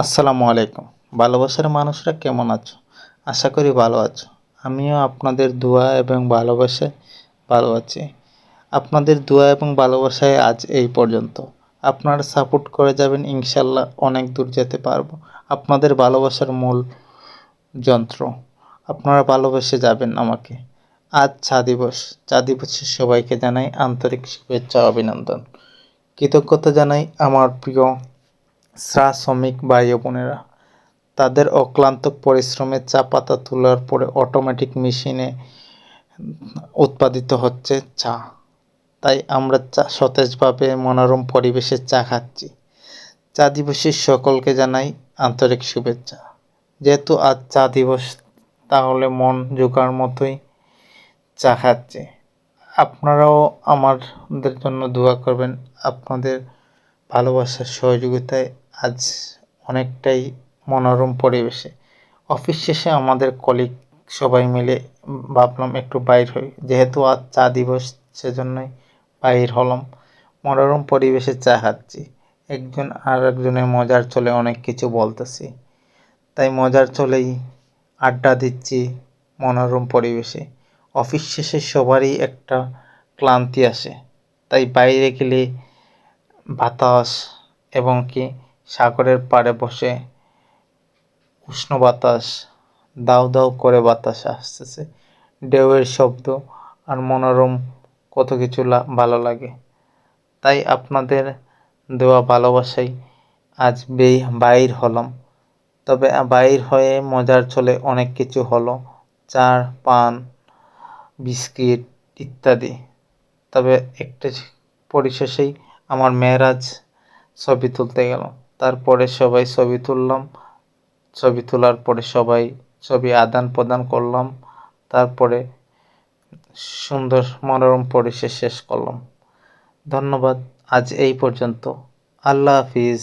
আসসালামু আলাইকুম। ভালোবাসার মানুষরা কেমন আছো? আশা করি ভালো আছো। আমিও আপনাদের দোয়া এবং ভালোবাসায় ভালো আছি। আপনাদের দোয়া এবং ভালোবাসায় আজ এই পর্যন্ত। আপনারা সাপোর্ট করে যাবেন, ইনশাল্লাহ অনেক দূর যেতে পারবো। আপনাদের ভালোবাসার মূল যন্ত্র। আপনারা ভালোবেসে যাবেন আমাকে। আজ চা দিবস। চা দিবসে সবাইকে জানাই আন্তরিক শুভেচ্ছা ও অভিনন্দন। কৃতজ্ঞতা জানাই আমার প্রিয় চা শ্রমিক ভাই ও বোনেরা। তাদের অক্লান্ত পরিশ্রমে চা পাতা তোলার পরে অটোমেটিক মেশিনে উৎপাদিত হচ্ছে চা। তাই আমরা চা সতেজভাবে মনোরম পরিবেশে চা খাচ্ছি। চা দিবসের সকলকে জানাই আন্তরিক শুভেচ্ছা। যেহেতু আজ চা দিবস, তাহলে মন জোগাড় মতোই চা খাচ্ছি। আপনারাও আমাদের জন্য দোয়া করবেন। আপনাদের ভালোবাসার সহযোগিতায় আজ অনেকটাই মনোরম পরিবেশে অফিস শেষে আমাদের কলিগ সবাই মিলে ভাবলাম একটু বাইর হই। যেহেতু আজ চা দিবস, সেজন্যই বাইর হলাম। মনোরম পরিবেশে চা খাচ্ছি। একজন আর একজনের মজার চলে অনেক কিছু বলতেছি। তাই মজার চলেই আড্ডা দিচ্ছি মনোরম পরিবেশে। অফিস শেষে সবারই একটা ক্লান্তি আসে। তাই বাইরে গেলে বাতাস এবং কি সাগরের পাড়ে বসে উষ্ণ বাতাস, দাউ দাউ করে বাতাস আসতেছে, ঢেউয়ের শব্দ আর মনোরম কত কিছু ভালো লাগে। তাই আপনাদের দেওয়া ভালোবাসাই আজ বাইর হলাম। তবে বাইর হয়ে মজার ছলে অনেক কিছু হলো, চা, পান, বিস্কিট ইত্যাদি। তবে একটা পরিশেষেই আমার মেয়েরাজ ছবি তুলতে গেল। তারপরে সবাই ছবি তুললাম। ছবি তোলার পরে সবাই ছবি আদান প্রদান করলাম। তারপরে সুন্দর মনোরম পরিবেশে শেষ করলাম। ধন্যবাদ। আজ এই পর্যন্ত। আল্লাহ হাফিজ।